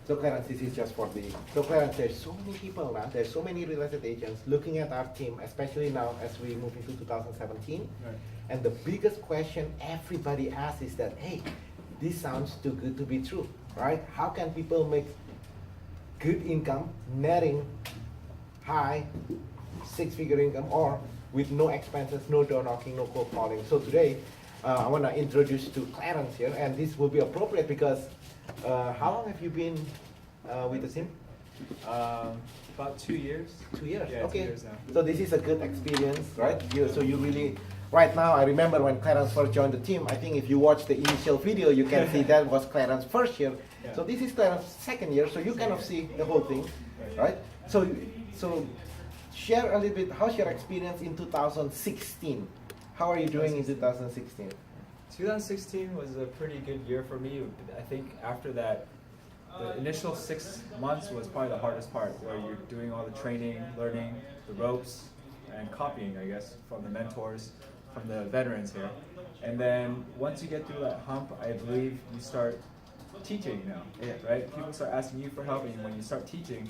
So Clarence, this is just for the, so Clarence, there's so many people now, there's so many real estate agents looking at our team, especially now as we move into 2017. Right. And the biggest question everybody asks is that, hey, this sounds too good to be true, right? How can people make good income, netting high, six-figure income, or with no expenses, no door knocking, no cold calling? So today, I want to introduce to Clarence here, and this will be appropriate because how long have you been with the team? About 2 years. 2 years. Yeah, Okay. 2 years now. So this is a good experience, right? So you really, right now, I remember when Clarence first joined the team. I think if you watch the initial video, you can see that was Clarence's first year. Yeah. So this is Clarence's second year. So you kind of see the whole thing, right? So share a little bit. How's your experience in 2016? How are you doing in 2016? 2016 was a pretty good year for me. I think after that, the initial 6 months was probably the hardest part, where you're doing all the training, learning the ropes, and copying, I guess, from the mentors, from the veterans here. And then once you get through that hump, I believe you start teaching now, right? People start asking you for help, and when you start teaching,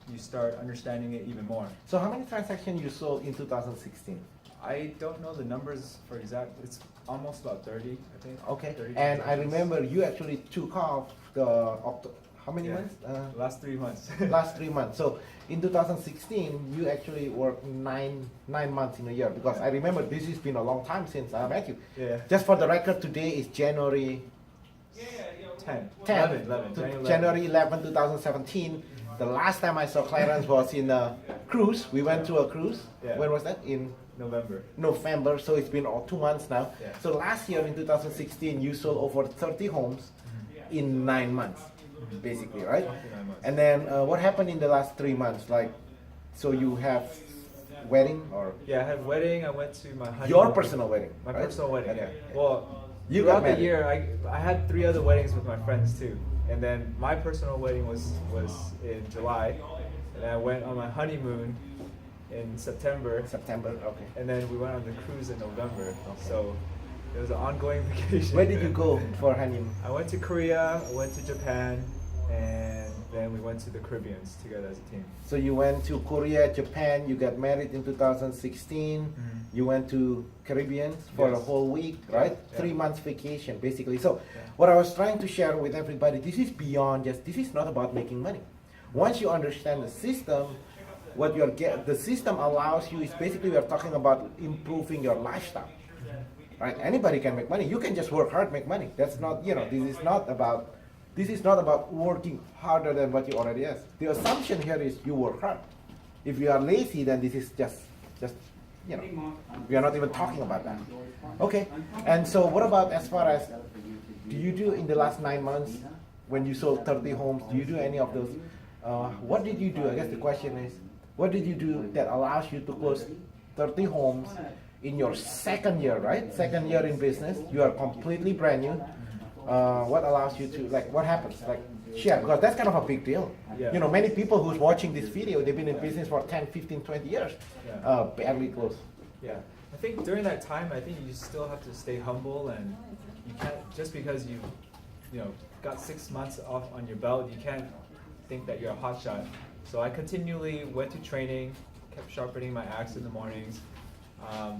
you start understanding it even more. So how many transactions you sold in 2016? I don't know the numbers for exact. It's almost about 30, I think. Okay. 30 And I transactions. remember you actually took off the how many months? Last 3 months. Last 3 months. So in 2016, you actually worked nine months in a year, because I remember this has been a long time since I met you. Yeah. Just for the record, today is January 10. 11, January 11, 2017. The last time I saw Clarence was in a cruise. We went to a cruise. Yeah. When was that? In November. So it's been 2 months now. Yeah. So last year in 2016, you sold over 30 homes in 9 months, basically, right? 9 months. And then what happened in the last 3 months? Like, so you have wedding or Yeah, I had wedding. I went to my honeymoon. your personal wedding? My right? personal wedding. Okay. Yeah. Well, You got throughout the married. year, I had 3 other weddings with my friends too. And then my personal wedding was in July, and I went on my honeymoon in September. Okay. And then we went on the cruise in November. So it was an ongoing vacation. Where did you go for honeymoon? I went to Korea, I went to Japan, and then we went to the Caribbean together as a team. So you went to Korea, Japan. You got married in 2016. You went to Caribbean for a Yes. whole week, right? Yeah. 3 months vacation, basically. So what I was trying to share with everybody, this is beyond just. This is not about making money. Once you understand the system, what you're the system allows you is basically we are talking about improving your lifestyle, right? Anybody can make money. You can just work hard, make money. That's not, this is not about working harder than what you already have. The assumption here is you work hard. If you are lazy, then this is just we are not even talking about that. Okay. And so what about as far as, do you do in the last 9 months when you sold 30 homes, do you do any of those? What did you do? I guess the question is, what did you do that allows you to close 30 homes in your second year, right? Second year in business. You are completely brand new. What allows you to, like, what happens? Like, share, because that's kind of a big deal. Yeah. You know, many people who's watching this video, they've been in business for 10, 15, 20 years. Yeah. Barely close. Yeah, I think during that time, I think you still have to stay humble, and you can't, just because you got 6 months off on your belt, you can't think that you're a hotshot. So I continually went to training, kept sharpening my axe in the mornings,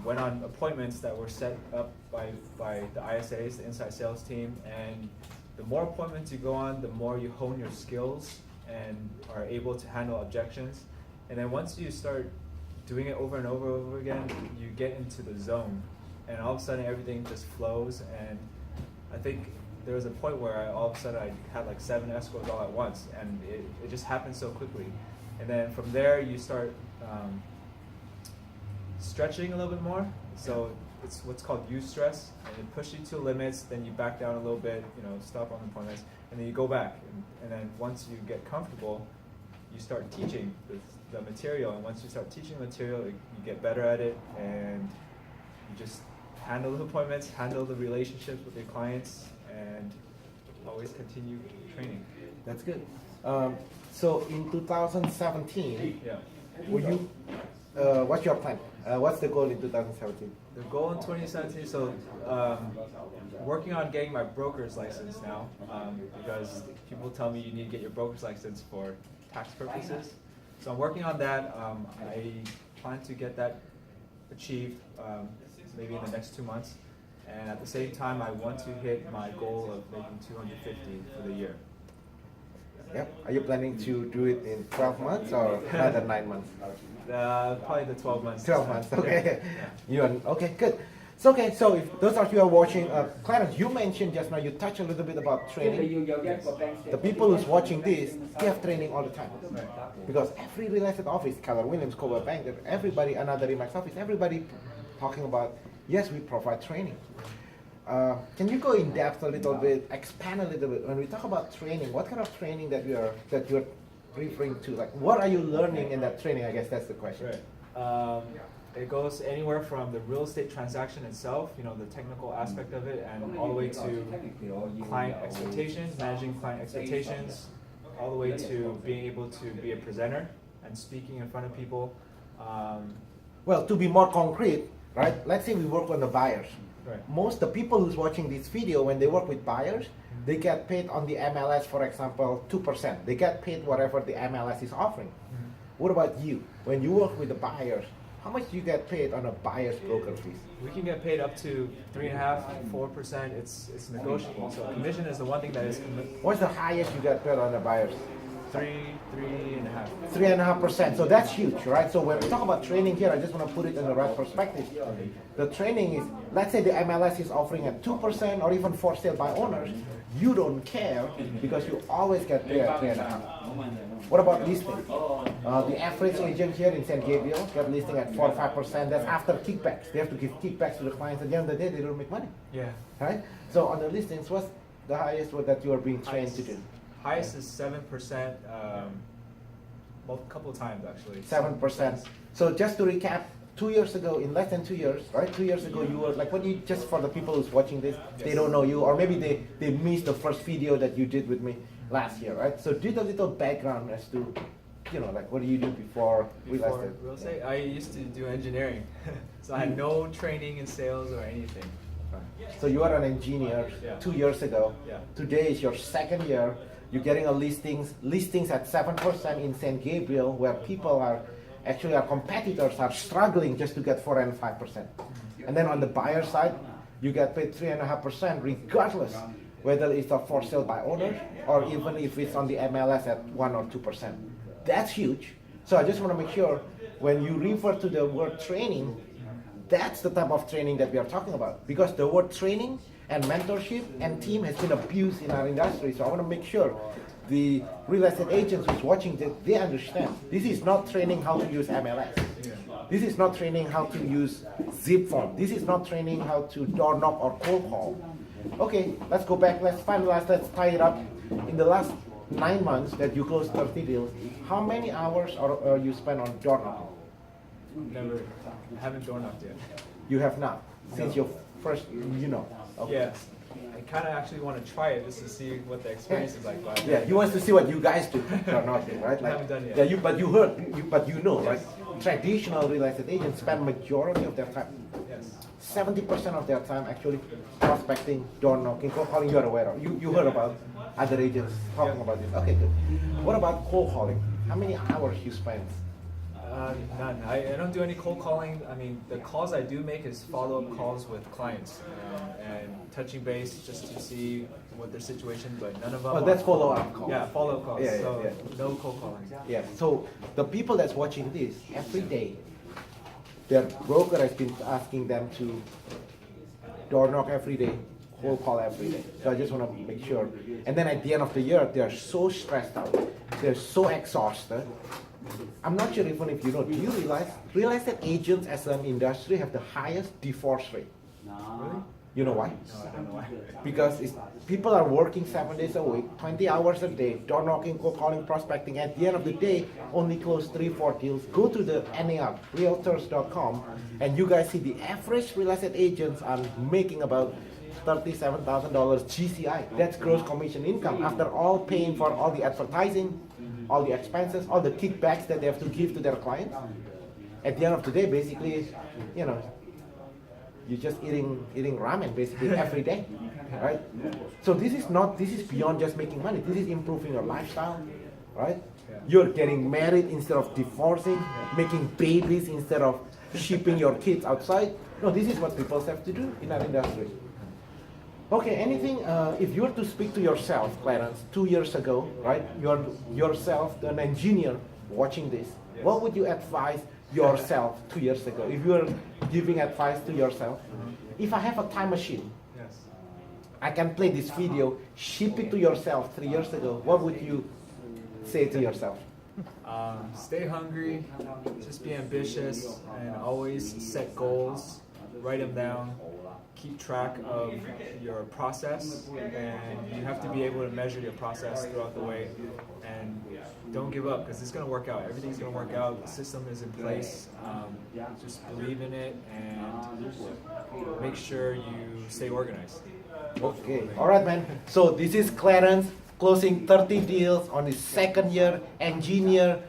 went on appointments that were set up by the ISAs, the inside sales team, and the more appointments you go on, the more you hone your skills and are able to handle objections. And then once you start doing it over and over again, you get into the zone, and all of a sudden everything just flows. And I think there was a point where all of a sudden I had like 7 escorts all at once, and it just happened so quickly. And then from there you start stretching a little bit more. So it's what's called eustress, and it pushes you to limits, then you back down a little bit, stop on appointments, and then you go back. And then once you get comfortable, you start teaching the material, and once you start teaching the material, you get better at it, and you just handle the appointments, handle the relationships with your clients, and always continue training. That's good. So in 2017, Yeah. were you, what's your plan? What's the goal in 2017? The goal in 2017, so working on getting my broker's license now, because people tell me you need to get your broker's license for tax purposes. So I'm working on that. I plan to get that achieved maybe in the next 2 months. And at the same time, I want to hit my goal of making 250 for the year. Yep. Are you planning to do it in 12 months or another 9 months? Probably the 12 months. 12 months, okay. Yeah. Okay, good. So if those of you are watching, Clarence, you mentioned just now, you touched a little bit about training. The people who's watching this, they have training all the time. Because every real estate office, Keller Williams, Coldwell Banker, everybody, another Remax office, everybody talking about, yes, we provide training. Can you go in depth a little bit, expand a little bit? When we talk about training, what kind of training that you're referring to? Like, what are you learning in that training? I guess that's the question. Right. It goes anywhere from the real estate transaction itself, the technical aspect of it, and all the way to client expectations, managing client expectations, all the way to being able to be a presenter and speaking in front of people. Well, to be more concrete, right? Let's say we work on the buyers. Right. Most the people who's watching this video, when they work with buyers, they get paid on the MLS, for example, 2%. They get paid whatever the MLS is offering. What about you? When you work with the buyers, how much do you get paid on a buyer's broker fees? We can get paid up to 3.5%, 4%. It's negotiable. So commission is the one thing that is What's the highest you get paid on the buyers? 3.5. 3.5%. So that's huge, right? So when we talk about training here, I just want to put it in the right perspective. The training is, let's say the MLS is offering at 2% or even for sale by owners. You don't care because you always get paid at 3.5. What about listing? The average agent here in San Gabriel get listing at 4 or 5%. That's after kickbacks. They have to give kickbacks to the clients. At the end of the day, they don't make money. Yeah. Right? So on the listings, what's the highest that you are being trained to do? Highest is 7%, a couple of times actually. 7%. So just to recap, 2 years ago, in less than 2 years, right? 2 years ago, you were like, what do you, just for the people who's watching this, they don't know you, or maybe they missed the first video that you did with me last year, right? So did a little background as to, like what do you do before real estate? Real estate, I used to do engineering, so I had no training in sales or anything. So you are an engineer 2 years ago. Yeah. Today is your second year. You're getting a listings at 7% in San Gabriel, where people are actually our competitors are struggling just to get 4 and 5%. And then on the buyer side, you get paid 3.5% regardless whether it's a for sale by owner or even if it's on the MLS at 1 or 2%. That's huge. So I just want to make sure when you refer to the word training, that's the type of training that we are talking about, because the word training and mentorship and team has been abused in our industry. So I want to make sure the real estate agents who's watching this, they understand. This is not training how to use MLS. This is not training how to use zip form. This is not training how to door knock or cold call. Okay, let's go back, let's finalize, let's tie it up. In the last 9 months that you closed 30 deals, how many hours are you spent on door knocking? Never, I haven't door knocked yet. You have not, since your first, Okay. Yeah, I kind of actually want to try it just to see what the experience is like. But Yeah, he wants to see what you guys do or not, right? I haven't done it Yeah, yet. but you know, right? Traditional real estate agents spend majority of their time, Yes. 70% of their time actually prospecting, door knocking, cold calling. You are aware of. You heard about other agents talking about this. Okay, good. What about cold calling? How many hours you spend? None. I don't do any cold calling. I mean, the calls I do make is follow-up calls with clients and touching base just to see what their situation, but none of them. Oh, that's follow-up calls. Yeah, follow-up calls. Yeah, so yeah. no cold calling. Yeah. So the people that's watching this every day, their broker has been asking them to door knock every day, cold call every day. So I just want to make sure. And then at the end of the year, they're so stressed out, they're so exhausted. I'm not sure even if you know. Do you realize that agents as an industry have the highest divorce rate? Really? You know why? No, I don't know why. Because people are working 7 days a week, 20 hours a day, door knocking, cold calling, prospecting. At the end of the day, only close 3-4 deals. Go to the NAR, realtors.com, and you guys see the average real estate agents are making about $37,000 GCI. That's gross commission income after all paying for all the advertising, all the expenses, all the kickbacks that they have to give to their clients. at the end of the day, basically, you know, you're just eating ramen basically every day, right? So this is beyond just making money. This is improving your lifestyle, right? Yeah. You're getting married instead of divorcing, making babies instead of shipping your kids outside. No, this is what people have to do in our industry. Okay, anything, if you were to speak to yourself, Clarence, 2 years ago, right? You're yourself, an engineer watching this, Yes. what would you advise yourself 2 years ago? If you were giving advice to yourself, if I have a time machine, Yes. I can play this video, ship it to yourself 3 years ago, what would you say to yourself? Stay hungry, just be ambitious, and always set goals, write them down, keep track of your process, and you have to be able to measure your process throughout the way, and don't give up, because it's going to work out. Everything's going to work out. The system is in place. Just believe in it, and make sure you stay organized. Okay, all right, man. So this is Clarence closing 30 deals on his second year, engineer,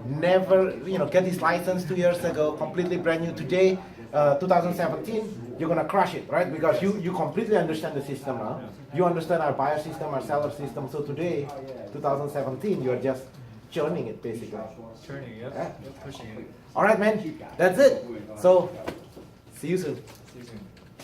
never, get his license 2 years ago, completely brand new. Today, 2017, you're gonna crush it, right? Because you completely understand the system now. You understand our buyer system, our seller system. So today, 2017, you're just churning it, basically. Turning, yep. Yeah. Yep, pushing it. All right, man. That's it. So, see you soon. See you soon.